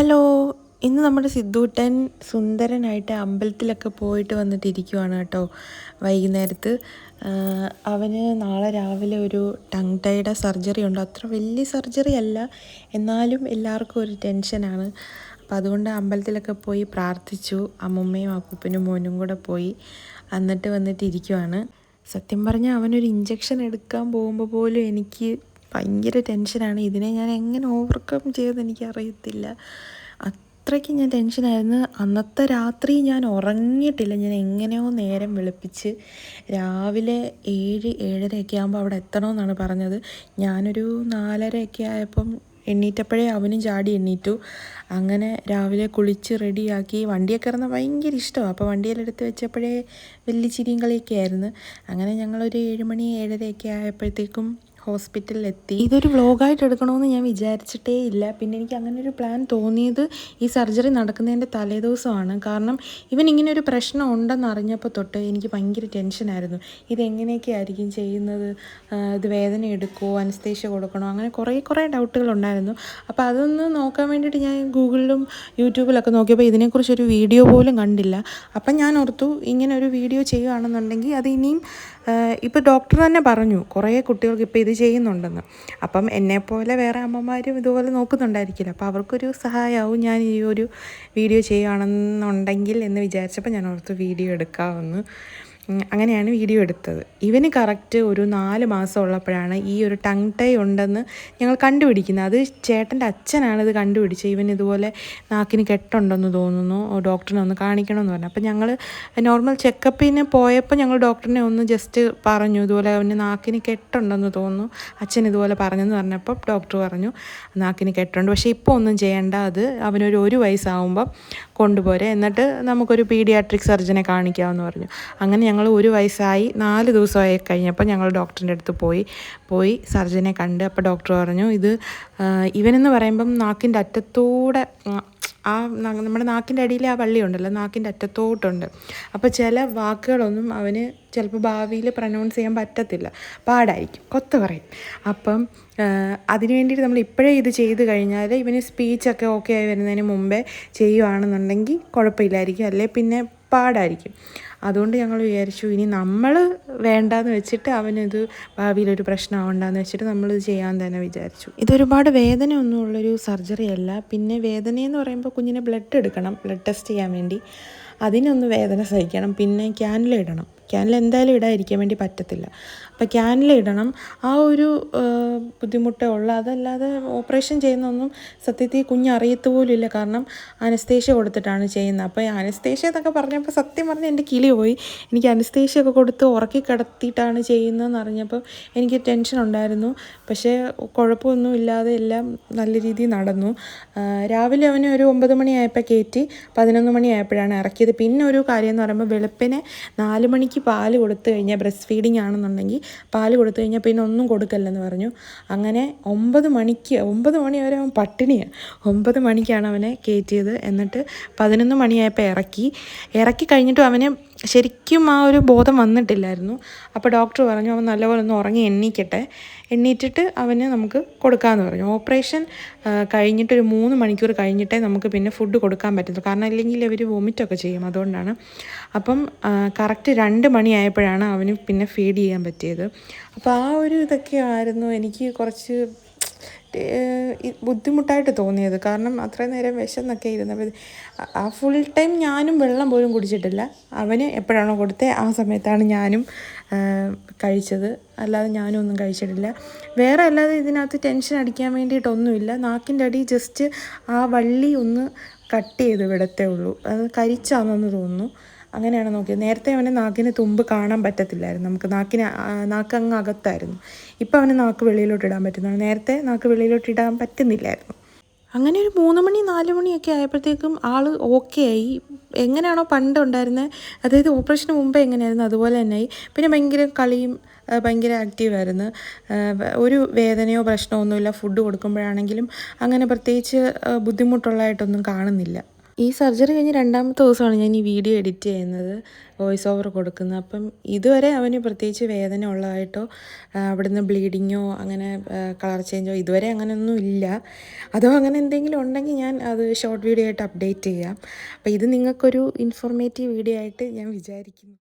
Hello, ഇന്ന് നമ്മുടെ സിദ്ധൂട്ടൻ സുന്ദരനായിട്ട് അമ്പലത്തിലൊക്കെ പോയിട്ട് വന്നിട്ടിരിക്കുവാണ് കേട്ടോ. വൈകുന്നേരത്ത് അവന് നാളെ രാവിലെ ഒരു ടങ് ടൈയുടെ സർജറി ഉണ്ട്. അത്ര വലിയ സർജറി അല്ല, എന്നാലും എല്ലാവർക്കും ഒരു ടെൻഷനാണ്. അപ്പം അതുകൊണ്ട് അമ്പലത്തിലൊക്കെ പോയി പ്രാർത്ഥിച്ചു. അമ്മുമ്മയും അപ്പൂപ്പനും മോനും കൂടെ പോയി എന്നിട്ട് വന്നിട്ടിരിക്കുവാണ്. സത്യം പറഞ്ഞാൽ അവനൊരു ഇഞ്ചക്ഷൻ എടുക്കാൻ പോകുമ്പോൾ പോലും എനിക്ക് ഭയങ്കര ടെൻഷനാണ്. ഇതിനെ ഞാൻ എങ്ങനെ ഓവർകം ചെയ്തെന്ന് എനിക്കറിയത്തില്ല. അത്രയ്ക്ക് ഞാൻ ടെൻഷനായിരുന്നു. അന്നത്തെ രാത്രി ഞാൻ ഉറങ്ങിയിട്ടില്ല. ഞാൻ എങ്ങനെയോ നേരം വെളുപ്പിച്ച് രാവിലെ 7-7:30 ആകുമ്പോൾ അവിടെ എത്തണമെന്നാണ് പറഞ്ഞത്. ഞാനൊരു 4:30 ആയപ്പം എണ്ണീറ്റപ്പോഴേ അവനും ചാടി എണ്ണീറ്റു. അങ്ങനെ രാവിലെ കുളിച്ച് റെഡിയാക്കി വണ്ടിയൊക്കെ ഇറങ്ങാൻ ഭയങ്കര ഇഷ്ടമാണ്. അപ്പോൾ വണ്ടിയിലെടുത്ത് വെച്ചപ്പോഴേ വലിയ ചിരിയും കളിയൊക്കെ ആയിരുന്നു. അങ്ങനെ ഞങ്ങളൊരു 7 മണി 7:30 ആയപ്പോഴത്തേക്കും ഹോസ്പിറ്റലിലെത്തി. ഇതൊരു വ്ളോഗായിട്ട് എടുക്കണമെന്ന് ഞാൻ വിചാരിച്ചിട്ടേ ഇല്ല. പിന്നെ എനിക്ക് അങ്ങനെ ഒരു പ്ലാൻ തോന്നിയത് ഈ സർജറി നടക്കുന്നതിൻ്റെ തലേദിവസമാണ്. കാരണം ഇവൻ ഇങ്ങനെ ഒരു പ്രശ്നം ഉണ്ടെന്ന് അറിഞ്ഞപ്പോൾ തൊട്ട് എനിക്ക് ഭയങ്കര ടെൻഷനായിരുന്നു. ഇതെങ്ങനെയൊക്കെ ആയിരിക്കും ചെയ്യുന്നത്, ഇത് വേദന എടുക്കുമോ, അനസ്തേഷ്യ കൊടുക്കണോ, അങ്ങനെ കുറേ ഡൗട്ടുകളുണ്ടായിരുന്നു. അപ്പോൾ അതൊന്ന് നോക്കാൻ വേണ്ടിയിട്ട് ഞാൻ ഗൂഗിളിലും യൂട്യൂബിലൊക്കെ നോക്കിയപ്പോൾ ഇതിനെക്കുറിച്ചൊരു വീഡിയോ പോലും കണ്ടില്ല. അപ്പം ഞാൻ ഓർത്തു ഇങ്ങനെ ഒരു വീഡിയോ ചെയ്യുകയാണെന്നുണ്ടെങ്കിൽ അത് ഇനിയും ഇപ്പോൾ ഡോക്ടർ തന്നെ പറഞ്ഞു കുറേ കുട്ടികൾക്ക് ഇപ്പോൾ ഇത് ചെയ്യുന്നുണ്ടെന്ന്. അപ്പം എന്നെപ്പോലെ വേറെ അമ്മമാരും ഇതുപോലെ നോക്കുന്നുണ്ടായിരിക്കില്ല. അപ്പോൾ അവർക്കൊരു സഹായമാവും ഞാൻ ഈ ഒരു വീഡിയോ ചെയ്യുകയാണെന്നുണ്ടെങ്കിൽ എന്ന് വിചാരിച്ചപ്പോൾ ഞാൻ ഓർത്തു വീഡിയോ എടുക്കാമെന്ന്. അങ്ങനെയാണ് വീഡിയോ എടുത്തത്. ഇവന് കറക്റ്റ് ഒരു 4 മാസം ഉള്ളപ്പോഴാണ് ഈ ഒരു ടങ് ടൈ ഉണ്ടെന്ന് ഞങ്ങൾ കണ്ടുപിടിക്കുന്നത്. അത് ചേട്ടൻ്റെ അച്ഛനാണ് ഇത് കണ്ടുപിടിച്ചത്. ഇവൻ ഇതുപോലെ നാക്കിന് കെട്ടുണ്ടെന്ന് തോന്നുന്നു, ഡോക്ടറിനെ ഒന്ന് കാണിക്കണമെന്ന് പറഞ്ഞു. അപ്പം ഞങ്ങൾ നോർമൽ ചെക്കപ്പിന് പോയപ്പോൾ ഞങ്ങൾ ഡോക്ടറിനെ ഒന്ന് ജസ്റ്റ് പറഞ്ഞു ഇതുപോലെ അവന് നാക്കിന് കെട്ടുണ്ടെന്ന് തോന്നുന്നു, അച്ഛൻ ഇതുപോലെ പറഞ്ഞെന്ന് പറഞ്ഞപ്പോൾ ഡോക്ടർ പറഞ്ഞു നാക്കിന് കെട്ടുണ്ട്, പക്ഷേ ഇപ്പോൾ ഒന്നും ചെയ്യേണ്ട, അത് അവനൊരു 1 വയസ്സാകുമ്പം കൊണ്ടുപോരെ, എന്നിട്ട് നമുക്കൊരു പീഡിയാട്രിക് സർജനെ കാണിക്കാമെന്ന് പറഞ്ഞു. അങ്ങനെ ഞങ്ങൾ 1 വയസ്സായി 4 ദിവസമായി കഴിഞ്ഞപ്പോൾ ഞങ്ങൾ ഡോക്ടറിൻ്റെ അടുത്ത് പോയി സർജനെ കണ്ട്. അപ്പോൾ ഡോക്ടർ പറഞ്ഞു ഇത് ഇവനെന്ന് പറയുമ്പം നാക്കിൻ്റെ അറ്റത്തൂടെ നമ്മുടെ നാക്കിൻ്റെ അടിയിൽ ആ വള്ളിയുണ്ടല്ലോ, നാക്കിൻ്റെ അറ്റത്തോട്ടുണ്ട്. അപ്പോൾ ചില വാക്കുകളൊന്നും അവന് ചിലപ്പോൾ ഭാവിയിൽ പ്രൊനൗൺസ് ചെയ്യാൻ പറ്റത്തില്ല, പാടായിരിക്കും, കൊത്ത പറയും. അപ്പം അതിന് വേണ്ടിയിട്ട് നമ്മൾ ഇപ്പോഴേ ഇത് ചെയ്ത് കഴിഞ്ഞാൽ ഇവന് സ്പീച്ചൊക്കെ ഓക്കെ ആയി വരുന്നതിന് മുമ്പേ ചെയ്യുകയാണെന്നുണ്ടെങ്കിൽ കുഴപ്പമില്ലായിരിക്കും, അല്ലേ പിന്നെ പാടായിരിക്കും. അതുകൊണ്ട് ഞങ്ങൾ വിചാരിച്ചു ഇനി നമ്മൾ വേണ്ടാന്ന് വെച്ചിട്ട് അവനിത് ഭാവിയിലൊരു പ്രശ്നമാവണ്ടെന്ന് വെച്ചിട്ട് നമ്മളിത് ചെയ്യാൻ തന്നെ വിചാരിച്ചു. ഇതൊരുപാട് വേദനയൊന്നും ഉള്ളൊരു സർജറി അല്ല. പിന്നെ വേദനയെന്ന് പറയുമ്പോൾ കുഞ്ഞിനെ ബ്ലഡ് എടുക്കണം, ബ്ലഡ് ടെസ്റ്റ് ചെയ്യാൻ വേണ്ടി. അതിനൊന്ന് വേദന സഹിക്കണം. പിന്നെ ക്യാനുല ഇടണം. ക്യാനുല എന്തായാലും ഇടാതിരിക്കാൻ വേണ്ടി പറ്റത്തില്ല. അപ്പോൾ ക്യാനുല ഇടണം. ആ ഒരു ബുദ്ധിമുട്ടേ ഉള്ളൂ. അതല്ലാതെ ഓപ്പറേഷൻ ചെയ്യുന്നൊന്നും സത്യത്തിൽ കുഞ്ഞ് അറിയത്തുപോലുമില്ല. കാരണം അനസ്തേഷ്യ കൊടുത്തിട്ടാണ് ചെയ്യുന്നത്. അപ്പോൾ അനസ്തേഷ്യ എന്നൊക്കെ പറഞ്ഞപ്പോൾ സത്യം പറഞ്ഞാൽ എൻ്റെ കിളി പോയി. എനിക്ക് അനസ്തേഷ്യ ഒക്കെ കൊടുത്ത് ഉറക്കി കിടത്തിയിട്ടാണ് ചെയ്യുന്നതെന്ന് അറിഞ്ഞപ്പോൾ എനിക്ക് ടെൻഷൻ ഉണ്ടായിരുന്നു. പക്ഷേ കുഴപ്പമൊന്നും ഇല്ലാതെ എല്ലാം നല്ല രീതിയിൽ നടന്നു. രാവിലെ അവന് ഒരു 9 മണിയായപ്പോൾ കയറ്റി 11 മണിയായപ്പോഴാണ് ഇറക്കിയത്. പിന്നെ ഒരു കാര്യം എന്ന് പറയുമ്പോൾ വെളുപ്പിനെ 4 മണിക്ക് പാല് കൊടുത്തു കഴിഞ്ഞാൽ, ബ്രസ്റ്റ് ഫീഡിങ് ആണെന്നുണ്ടെങ്കിൽ പാല് കൊടുത്തു കഴിഞ്ഞാൽ പിന്നെ ഒന്നും കൊടുക്കല്ലെന്ന് പറഞ്ഞു. അങ്ങനെ 9 മണി വരെ അവൻ പട്ടിണിയാണ്. 9 മണിക്കാണ് അവനെ കയറ്റിയത്. എന്നിട്ട് 11 മണിയായപ്പോൾ ഇറക്കി കഴിഞ്ഞിട്ടും അവന് ശരിക്കും ആ ഒരു ബോധം വന്നിട്ടില്ലായിരുന്നു. അപ്പോൾ ഡോക്ടർ പറഞ്ഞു അവൻ നല്ലപോലെ ഒന്ന് ഉറങ്ങി എണ്ണീറ്റിട്ട് അവന് നമുക്ക് കൊടുക്കാമെന്ന് പറഞ്ഞു. ഓപ്പറേഷൻ കഴിഞ്ഞിട്ടൊരു 3 മണിക്കൂർ കഴിഞ്ഞിട്ടേ നമുക്ക് പിന്നെ ഫുഡ് കൊടുക്കാൻ പറ്റുള്ളൂ. കാരണം അല്ലെങ്കിൽ അവർ വൊമിറ്റൊക്കെ ചെയ്യും, അതുകൊണ്ടാണ്. അപ്പം കറക്റ്റ് 2 മണിയായപ്പോഴാണ് അവന് പിന്നെ ഫീഡ് ചെയ്യാൻ പറ്റിയത്. അപ്പോൾ ആ ഒരു ഇതൊക്കെ ആയിരുന്നു എനിക്ക് കുറച്ച് ബുദ്ധിമുട്ടായിട്ട് തോന്നിയത്. കാരണം അത്രയും നേരം വിശന്നൊക്കെ ഇരുന്നപ്പോൾ ആ ഫുൾ ടൈം ഞാനും വെള്ളം പോലും കുടിച്ചിട്ടില്ല. അവന് എപ്പോഴാണോ കൊടുത്തത് ആ സമയത്താണ് ഞാനും കഴിച്ചത്, അല്ലാതെ ഞാനും ഒന്നും കഴിച്ചിട്ടില്ല. വേറെ അല്ലാതെ ഇതിനകത്ത് ടെൻഷൻ അടിക്കാൻ വേണ്ടിയിട്ടൊന്നുമില്ല. നാക്കിൻ്റെ അടി ജസ്റ്റ് ആ വള്ളി ഒന്ന് കട്ട് ചെയ്ത് വിടത്തേ ഉള്ളൂ. അത് കരിച്ചാണെന്ന് തോന്നുന്നു. അങ്ങനെയാണ് നോക്കിയത്. നേരത്തെ അവന് നാക്കിന് തുമ്പ് കാണാൻ പറ്റത്തില്ലായിരുന്നു. നമുക്ക് നാക്ക് അങ്ങ് അകത്തായിരുന്നു. ഇപ്പം അവന് നാക്ക് വെളിയിലോട്ട് ഇടാൻ പറ്റുന്നതാണ്. നേരത്തെ നാക്ക് വെളിയിലോട്ട് ഇടാൻ പറ്റുന്നില്ലായിരുന്നു. അങ്ങനെ ഒരു 3 മണി 4 മണിയൊക്കെ ആയപ്പോഴത്തേക്കും ആൾ ഓക്കെ ആയി. എങ്ങനെയാണോ പണ്ട് ഉണ്ടായിരുന്നത്, അതായത് ഓപ്പറേഷന് മുമ്പേ എങ്ങനെയായിരുന്നു അതുപോലെ തന്നെ ആയി. പിന്നെ ഭയങ്കര കളിയും ഭയങ്കര ആക്റ്റീവായിരുന്നു. ഒരു വേദനയോ പ്രശ്നമോ ഒന്നുമില്ല. ഫുഡ് കൊടുക്കുമ്പോഴാണെങ്കിലും അങ്ങനെ പ്രത്യേകിച്ച് ബുദ്ധിമുട്ടുള്ളതായിട്ടൊന്നും കാണുന്നില്ല. ഈ സർജറി കഴിഞ്ഞ് രണ്ടാമത്തെ ദിവസമാണ് ഞാൻ ഈ വീഡിയോ എഡിറ്റ് ചെയ്യുന്നത്, വോയിസ് ഓവർ കൊടുക്കുന്നത്. അപ്പം ഇതുവരെ അവന് പ്രത്യേകിച്ച് വേദന ഉള്ളതായിട്ടോ അവിടുന്ന് ബ്ലീഡിങ്ങോ അങ്ങനെ കളർ ചേഞ്ചോ ഇതുവരെ അങ്ങനെയൊന്നും ഇല്ല. അതോ അങ്ങനെ എന്തെങ്കിലും ഉണ്ടെങ്കിൽ ഞാൻ അത് ഷോർട്ട് വീഡിയോ ആയിട്ട് അപ്ഡേറ്റ് ചെയ്യാം. അപ്പോൾ ഇത് നിങ്ങൾക്കൊരു ഇൻഫോർമേറ്റീവ് വീഡിയോ ആയിട്ട് ഞാൻ വിചാരിക്കുന്നു.